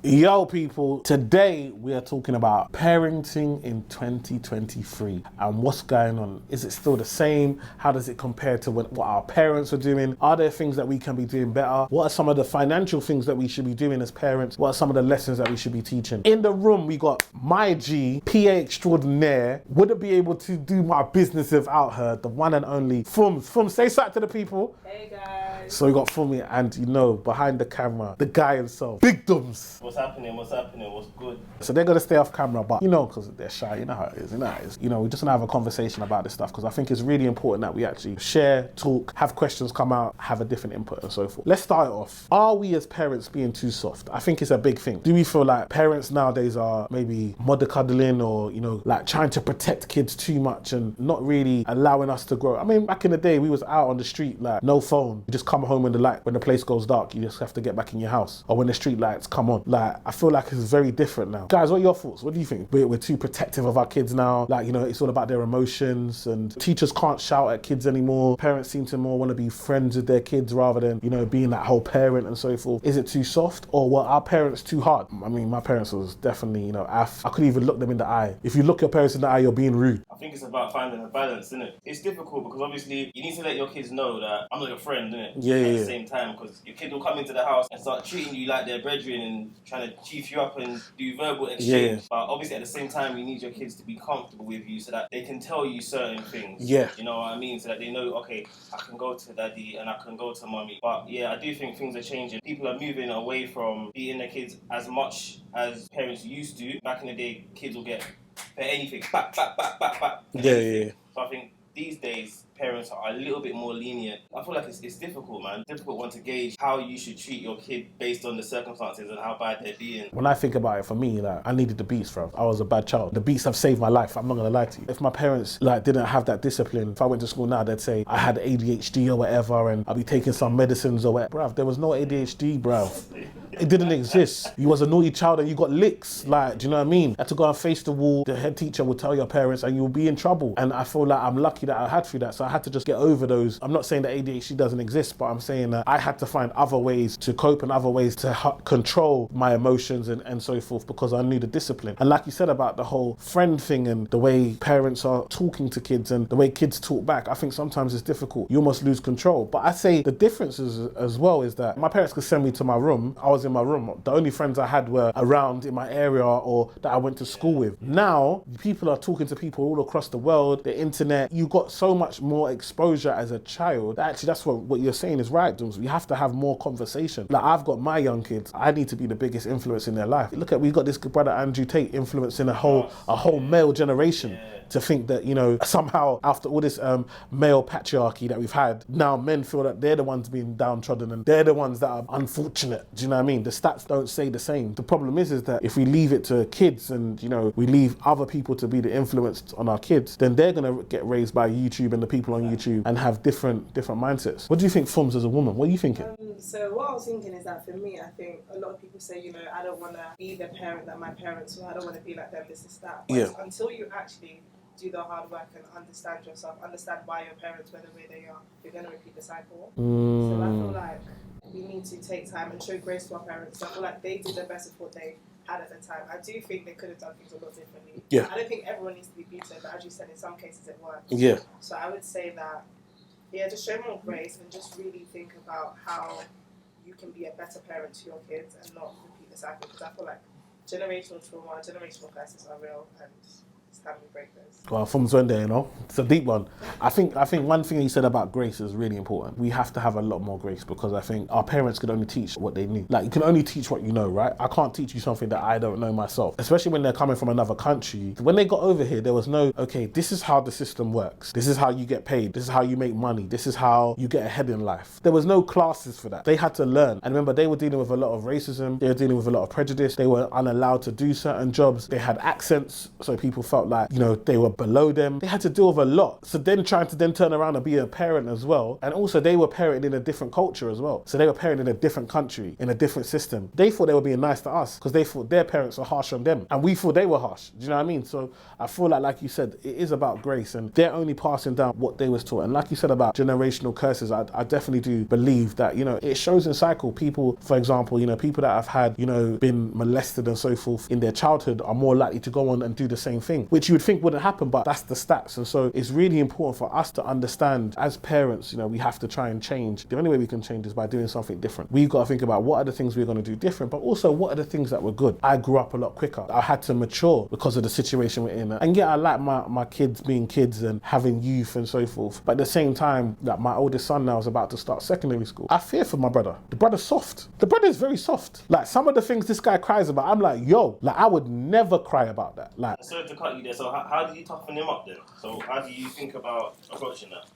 Yo people, today we are talking about parenting in 2023 and what's going on. Is it still the same? How does it compare to what our parents were doing? Are there things that we can be doing better? What are some of the financial things that we should be doing as parents? What are some of the lessons that we should be teaching? In the room we got my G, PA extraordinaire, wouldn't be able to do my business without her, the one and only Fums. Fums, say something to the people. Hey guys. So we got Fumi and behind the camera, the guy himself, Big Dums. What's happening? What's good? So they're gonna stay off camera, but because they're shy, you know how it is, we just wanna have a conversation about this stuff because I think it's really important that we actually share, talk, have questions come out, have a different input and so forth. Let's start it off. Are we as parents being too soft? I think it's a big thing. Do we feel like parents nowadays are maybe mollycoddling or, like trying to protect kids too much and not really allowing us to grow? I mean, back in the day, we was out on the street, like no phone. You just come home when the place goes dark, you just have to get back in your house. Or when the street lights come on. Like, I feel like it's very different now. Guys, what are your thoughts? What do you think? We're too protective of our kids now. Like, it's all about their emotions and teachers can't shout at kids anymore. Parents seem to more want to be friends with their kids rather than, being that whole parent and so forth. Is it too soft or were our parents too hard? I mean, my parents was definitely, I couldn't even look them in the eye. If you look your parents in the eye, you're being rude. I think it's about finding a balance, isn't it? It's difficult because obviously you need to let your kids know that I'm not your friend, innit? Yeah. At the same time, because your kid will come into the house and start treating you like their brethren and trying to chief you up and do verbal exchange. Yeah. But obviously at the same time, you need your kids to be comfortable with you so that they can tell you certain things. Yeah. You know what I mean? So that they know, okay, I can go to daddy and I can go to mommy. But yeah, I do think things are changing. People are moving away from beating their kids as much as parents used to. Back in the day, kids will get for anything, back. Yeah. So I think these days, parents are a little bit more lenient. I feel like it's difficult, man. Difficult one to gauge how you should treat your kid based on the circumstances and how bad they're being. When I think about it, for me, like, I needed the beats, bro. I was a bad child. The beats have saved my life. I'm not gonna lie to you. If my parents didn't have that discipline, if I went to school now, they'd say I had ADHD or whatever, and I'd be taking some medicines or whatever. Bruv, there was no ADHD, bruv. It didn't exist. You was a naughty child and you got licks. Like, do you know what I mean? Had to go and face the wall. The head teacher would tell your parents and you'll be in trouble. And I feel like I'm lucky that I had through that. So I had to just get over those. I'm not saying that ADHD doesn't exist, but I'm saying that I had to find other ways to cope and other ways to control my emotions and so forth because I knew the discipline. And like you said about the whole friend thing and the way parents are talking to kids and the way kids talk back, I think sometimes it's difficult. You almost lose control. But I say the difference is, as well is that my parents could send me to my room. I was in my room. The only friends I had were around in my area or that I went to school with. Now, people are talking to people all across the world, the internet. You got so much more exposure as a child. Actually, that's what you're saying is right, Dooms. We have to have more conversation. Like, I've got my young kids. I need to be the biggest influence in their life. Look at, we've got this good brother Andrew Tate influencing a whole male generation. Yeah. To think that, somehow after all this male patriarchy that we've had, now men feel that they're the ones being downtrodden and they're the ones that are unfortunate. Do you know what I mean? The stats don't say the same. The problem is that if we leave it to kids and, we leave other people to be the influence on our kids, then they're going to get raised by YouTube and the people on YouTube and have different mindsets. What do you think, Fums, as a woman? What are you thinking? So what I was thinking is that for me, I think a lot of people say, I don't want to be the parent that my parents were. I don't want to be like them, this is that. But until you actually do the hard work and understand yourself, understand why your parents were the way they are, you're going to repeat the cycle. So I feel like we need to take time and show grace to our parents. I feel like they did the best of what they had at the time. I do think they could have done things a lot differently. Yeah. I don't think everyone needs to be beaten, but as you said, in some cases it works. Yeah. So I would say that, just show more grace and just really think about how you can be a better parent to your kids and not repeat the cycle. Because I feel like generational trauma, generational curses are real and it's time we break this. Well, Fums went there, it's a deep one. I think one thing you said about grace is really important. We have to have a lot more grace because I think our parents could only teach what they knew. Like, you can only teach what you know, right? I can't teach you something that I don't know myself, especially when they're coming from another country. When they got over here, there was no, okay, this is how the system works. This is how you get paid. This is how you make money. This is how you get ahead in life. There was no classes for that. They had to learn. And remember, they were dealing with a lot of racism. They were dealing with a lot of prejudice. They were unallowed to do certain jobs. They had accents, so people felt like, you know, they were below them. They had to deal with a lot. So then trying to then turn around and be a parent as well. And also they were parented in a different culture as well. So they were parented in a different country, in a different system. They thought they were being nice to us because they thought their parents were harsh on them. And we thought they were harsh. Do you know what I mean? So I feel like you said, it is about grace, and they're only passing down what they was taught. And like you said about generational curses, I definitely do believe that, you know, it shows in cycle. People, for example, you know, people that have had, you know, been molested and so forth in their childhood are more likely to go on and do the same thing, which you would think wouldn't happen, but that's the stats. And so it's really important for us to understand as parents, you know, we have to try and change. The only way we can change is by doing something different. We've got to think about what are the things we're going to do different, but also what are the things that were good. I grew up a lot quicker. I had to mature because of the situation we're in. And yeah, I like my kids being kids and having youth and so forth. But at the same time, like my oldest son now is about to start secondary school. I fear for my brother. The brother's soft. The brother is very soft. Like some of the things this guy cries about, I'm like, yo, like I would never cry about that. Like, sorry to cut you there. So how do you toughen him up then? So how do you think about approaching that?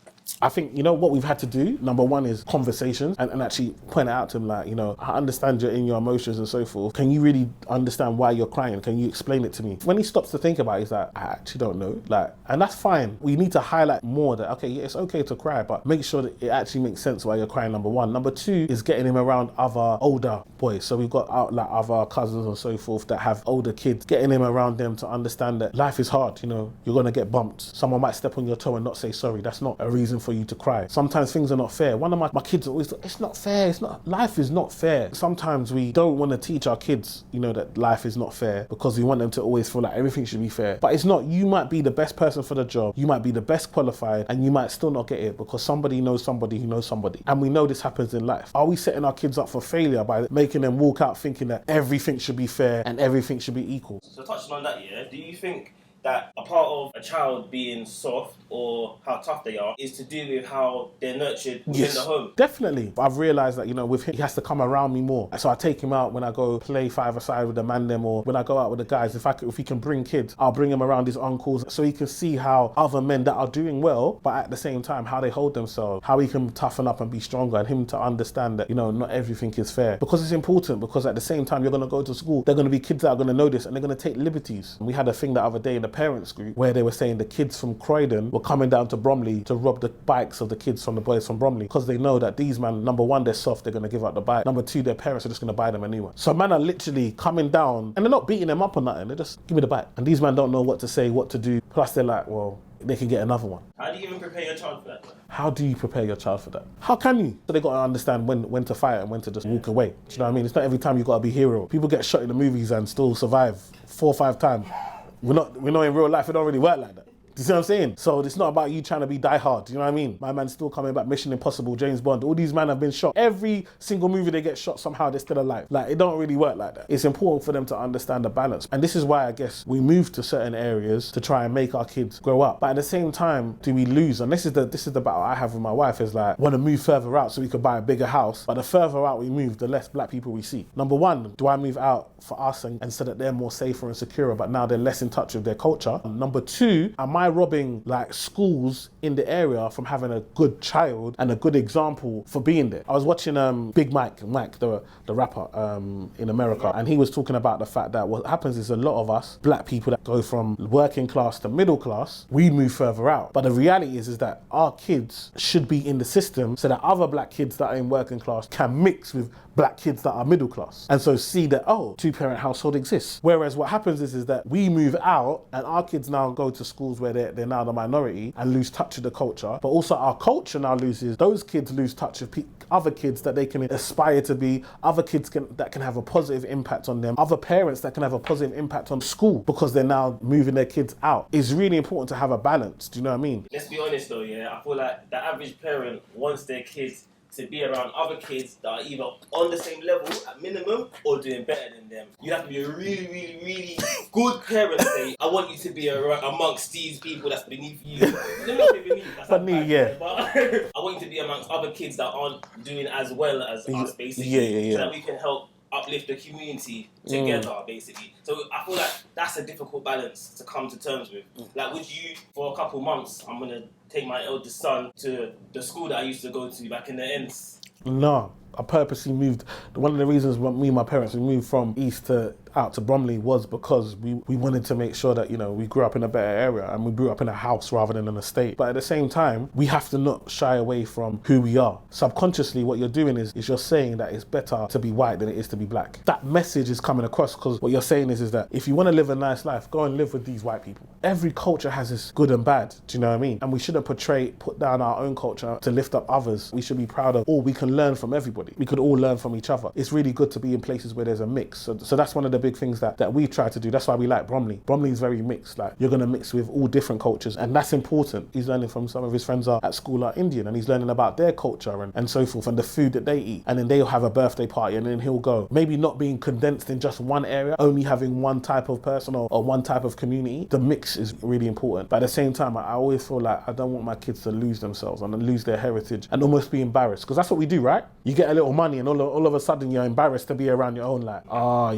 I think, you know, what we've had to do, number one is conversations and actually point it out to him, like, you know, I understand you're in your emotions and so forth. Can you really understand why you're crying? Can you explain it to me? When he stops to think about it, he's like, I actually don't know. Like, and that's fine. We need to highlight more that, okay, yeah, it's okay to cry, but make sure that it actually makes sense why you're crying, number one. Number two is getting him around other older boys. So we've got out like other cousins and so forth that have older kids, getting him around them to understand that life is hard. You know, you're going to get bumped. Someone might step on your toe and not say sorry. That's not a reason for you to cry. Sometimes things are not fair. One of my kids always, it's not fair. It's not, life is not fair. Sometimes we don't want to teach our kids, you know, that life is not fair because we want them to always feel like everything should be fair. But it's not. You might be the best person for the job. You might be the best qualified and you might still not get it because somebody knows somebody who knows somebody. And we know this happens in life. Are we setting our kids up for failure by making them walk out thinking that everything should be fair and everything should be equal? So touching on that, yeah, do you think that a part of a child being soft or how tough they are is to do with how they're nurtured within the home? Definitely. I've realised that, you know, with him, he has to come around me more. So I take him out when I go play five-a-side with the man them, or when I go out with the guys. If he can bring kids, I'll bring him around his uncles so he can see how other men that are doing well, but at the same time, how they hold themselves, how he can toughen up and be stronger, and him to understand that, you know, not everything is fair. Because it's important, because at the same time, you're going to go to school, they're going to be kids that are going to know this, and they're going to take liberties. And we had a thing the other day in the parents group where they were saying the kids from Croydon were coming down to Bromley to rob the bikes of the kids from the boys from Bromley because they know that these man, number one, they're soft, they're going to give up the bike. Number two, their parents are just going to buy them a new one. So man are literally coming down and they're not beating them up or nothing. They're just, give me the bike. And these men don't know what to say, what to do. Plus they're like, well, they can get another one. How do you even prepare your child for that? How do you prepare your child for that? How can you? So they got to understand when to fight and when to just walk away. Do you know what I mean? It's not every time you got to be hero. People get shot in the movies and still survive 4 or 5 times. We're not in real life. It don't really work like that. Do you see what I'm saying? So it's not about you trying to be die hard. You know what I mean? My man's still coming back. Mission Impossible, James Bond. All these men have been shot. Every single movie they get shot, somehow they're still alive. Like, it don't really work like that. It's important for them to understand the balance. And this is why I guess we move to certain areas to try and make our kids grow up. But at the same time, do we lose? And this is the battle I have with my wife, is like, want to move further out so we could buy a bigger house. But the further out we move, the less black people we see. Number one, do I move out for us and so that they're more safer and secure, but now they're less in touch with their culture? Number two, am I robbing like schools in the area from having a good child and a good example for being there? I was watching Big Mike, the rapper in America, and he was talking about the fact that what happens is a lot of us black people that go from working class to middle class, we move further out. But the reality is that our kids should be in the system so that other black kids that are in working class can mix with black kids that are middle class, and so see that, oh, 2-parent household exists. Whereas what happens is that we move out and our kids now go to schools where they're now the minority and lose touch with the culture, but also our culture now loses, those kids lose touch with other kids that they can aspire to be, other kids that can have a positive impact on them, other parents that can have a positive impact on school because they're now moving their kids out. It's really important to have a balance. Do you know what I mean? Let's be honest though, yeah, I feel like the average parent wants their kids to be around other kids that are either on the same level at minimum or doing better than them. You have to be a really, really, really good parent to say, I want you to be amongst these people that's beneath you. Let me not say beneath, that's beneath, yeah. But I want you to be amongst other kids that aren't doing as well as us, basically. Yeah. So that we can help uplift the community together, basically. So I feel like that's a difficult balance to come to terms with. Like, would you, for a couple months, I'm gonna take my eldest son to the school that I used to go to back in the ends? No, I purposely moved. One of the reasons me and my parents, we moved from east to out to Bromley was because we wanted to make sure that, you know, we grew up in a better area and we grew up in a house rather than an estate. But at the same time, we have to not shy away from who we are. Subconsciously, what you're doing is you're saying that it's better to be white than it is to be black. That message is coming across because what you're saying is that if you want to live a nice life, go and live with these white people. Every culture has its good and bad, do you know what I mean? And we shouldn't put down our own culture to lift up others. We should be proud of, we can learn from everybody. We could all learn from each other. It's really good to be in places where there's a mix. So that's one of the big things that we try to do. That's why we like Bromley. Bromley is very mixed. Like, you're going to mix with all different cultures, and that's important. He's learning from some of his friends at school are Indian, and he's learning about their culture and so forth, and the food that they eat. And then they'll have a birthday party, and then he'll go. Maybe not being condensed in just one area, only having one type of person or one type of community. The mix is really important. But at the same time, I always feel like I don't want my kids to lose themselves and lose their heritage and almost be embarrassed, because that's what we do, right? You get a little money and all of a sudden you're embarrassed to be around your own, like,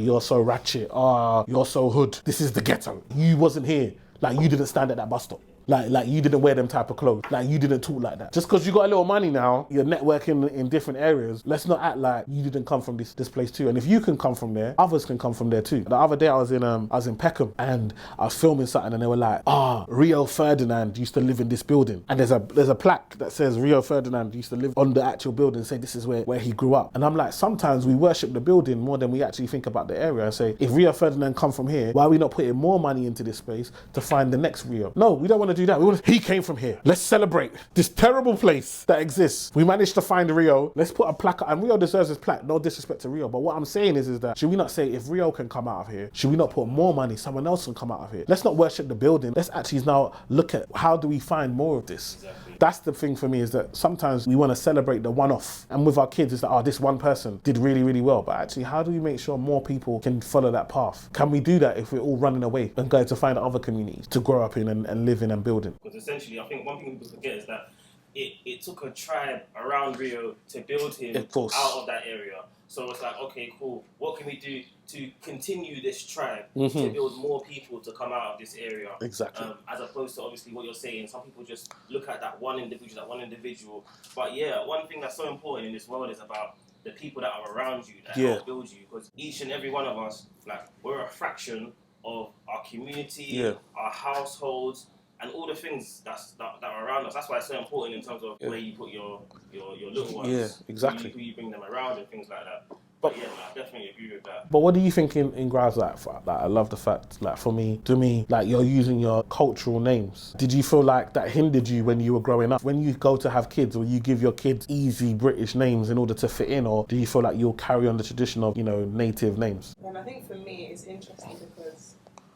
you're so ratchet, you're so hood, this is the ghetto, you wasn't here, like, you didn't stand at that bus stop. Like you didn't wear them type of clothes. Like, you didn't talk like that. Just because you got a little money now, you're networking in different areas. Let's not act like you didn't come from this place too. And if you can come from there, others can come from there too. The other day I was in Peckham and I was filming something, and they were like, Rio Ferdinand used to live in this building. And there's a plaque that says Rio Ferdinand used to live on the actual building and say this is where he grew up. And I'm like, sometimes we worship the building more than we actually think about the area and say, if Rio Ferdinand come from here, why are we not putting more money into this space to find the next Rio? No, we don't want to do that. He came from here. Let's celebrate this terrible place that exists. We managed to find Rio. Let's put a plaque, and Rio deserves this plaque. No disrespect to Rio, but what I'm saying is that should we not say, if Rio can come out of here, should we not put more money, someone else can come out of here? Let's not worship the building. Let's actually now look at how do we find more of this. Exactly. That's the thing for me, is that sometimes we want to celebrate the one-off, and with our kids it's like, this one person did really, really well, but actually how do we make sure more people can follow that path? Can we do that if we're all running away and going to find other communities to grow up in and live in and build in? Because essentially, I think one thing people forget is that it took a tribe around Rio to build him out of that area. So it's like, okay, cool. What can we do to continue this tribe to build more people to come out of this area? Exactly. As opposed to obviously what you're saying, some people just look at that one individual. But yeah, one thing that's so important in this world is about the people that are around you, that help build you. Because each and every one of us, like, we're a fraction of our community, our households, and all the things that are around us. That's why it's so important in terms of where you put your little ones. Yeah, exactly. Who you bring them around and things like that. But yeah, I definitely agree with that. But what do you think in grounds like I love the fact, like, to me, like, you're using your cultural names. Did you feel like that hindered you when you were growing up? When you go to have kids, or you give your kids easy British names in order to fit in, or do you feel like you'll carry on the tradition of, you know, native names? And I think for me it's interesting because,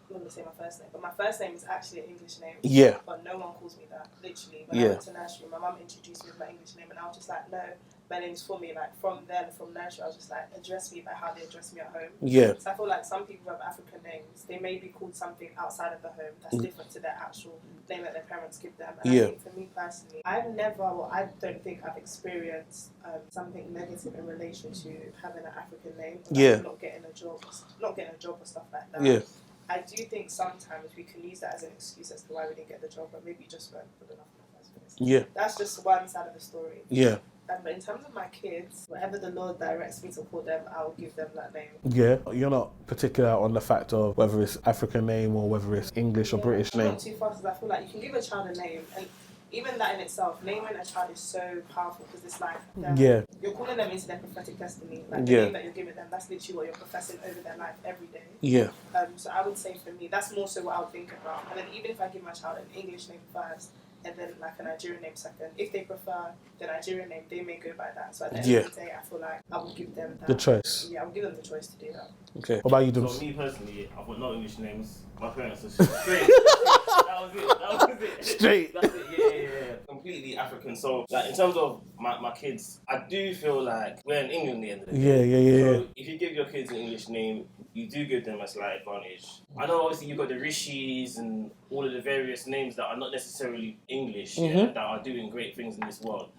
I'm going to say my first name, but my first name is actually an English name. Yeah. But no one calls me that, literally. When I went to nursery, my mum introduced me with my English name, and I was just like, no, my name's for me. Like, from nursery, I was just like, address me by how they address me at home. Yeah. So I feel like some people have African names, they may be called something outside of the home that's different to their actual name that their parents give them. And I think for me personally, I don't think I've experienced something negative in relation to having an African name. Like not getting a job or stuff like that. Yeah. I do think sometimes we can use that as an excuse as to why we didn't get the job, but maybe just weren't good enough in the first place. Yeah. That's just one side of the story. Yeah. But in terms of my kids, whatever the Lord directs me to call them, I'll give them that name. Yeah, you're not particular on the fact of whether it's African name or whether it's English or British name. I'm not too fast, because I feel like you can give a child a name, and even that in itself, naming a child is so powerful, because it's like you're calling them into their prophetic destiny. Like the name that you're giving them, that's literally what you're professing over their life every day. Yeah. So I would say for me, that's more so what I would think about. And then even if I give my child an English name first, and then like a Nigerian name second, if they prefer the Nigerian name, they may go by that. So at the end of the day, I feel like I will give them that. The choice. Yeah, I will give them the choice to do that. Okay. What about you, Dubs? So me personally, I've got no English names. My parents are straight. That was it. Straight. That's it. Yeah. Completely African. So like in terms of my kids, I do feel like we're in England at the end of the day. So if you give your kids an English name, you do give them a slight advantage. I know obviously you've got the Rishis and all of the various names that are not necessarily English, that are doing great things in this world.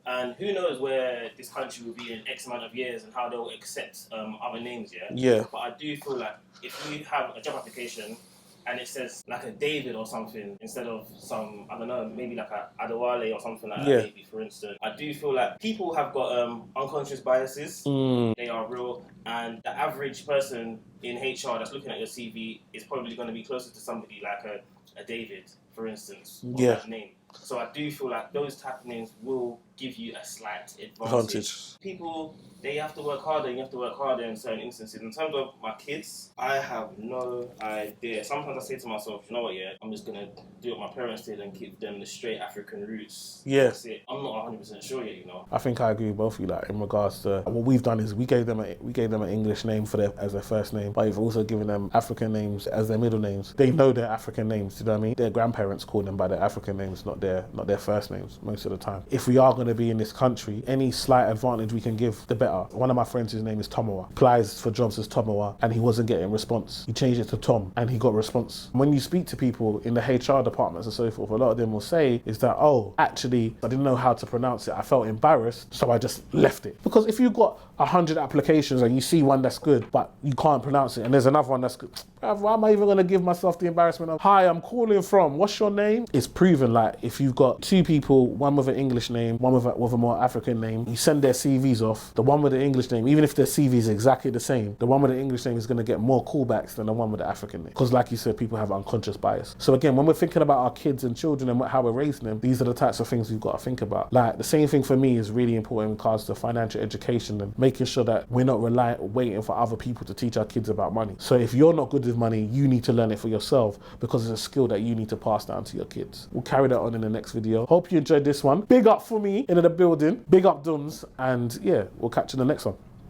And who knows where this country will be in X amount of years and how they'll accept other names, But I do feel like if you have a job application and it says like a David or something instead of some, I don't know, maybe like a Adewale or something like that, maybe, for instance. I do feel like people have got unconscious biases. They are real, and the average person in HR that's looking at your CV is probably going to be closer to somebody like a David, for instance, or that name. So I do feel like those type of names will give you a slight advantage. People, they have to work harder, you have to work harder in certain instances. In terms of my kids, I have no idea. Sometimes I say to myself, you know what, I'm just going to do what my parents did and keep them the straight African roots. That's it. I'm not 100% sure yet, I think I agree with both of you, like, in regards to what we've done is we gave them an English name as their first name, but we've also given them African names as their middle names. They know their African names, you know what I mean? Their grandparents call them by their African names, not their first names most of the time. If we are going to be in this country, any slight advantage we can give, the better. One of my friends, his name is Tomawa, applies for jobs as Tomawa, and he wasn't getting response. He changed it to Tom, and he got response. When you speak to people in the HR departments and so forth, a lot of them will say is that, oh, actually, I didn't know how to pronounce it. I felt embarrassed, so I just left it. Because if you've got 100 applications and you see one that's good, but you can't pronounce it, and there's another one that's good, why am I even going to give myself the embarrassment of, hi, I'm calling from, what's your name? It's proven, like, if you've got two people, one with an English name, one with a more African name, you send their CVs off, the one with the English name, even if their CV is exactly the same, the one with the English name is going to get more callbacks than the one with the African name. Because like you said, people have unconscious bias. So again, when we're thinking about our kids and children and how we're raising them, these are the types of things we've got to think about. Like, the same thing for me is really important in regards to financial education and making sure that we're not waiting for other people to teach our kids about money. So if you're not good with money, you need to learn it for yourself, because it's a skill that you need to pass down to your kids. We'll carry that on in the next video. Hope you enjoyed this one. Big up for me in the building. Big up Duns. And yeah, we'll catch you in the next one.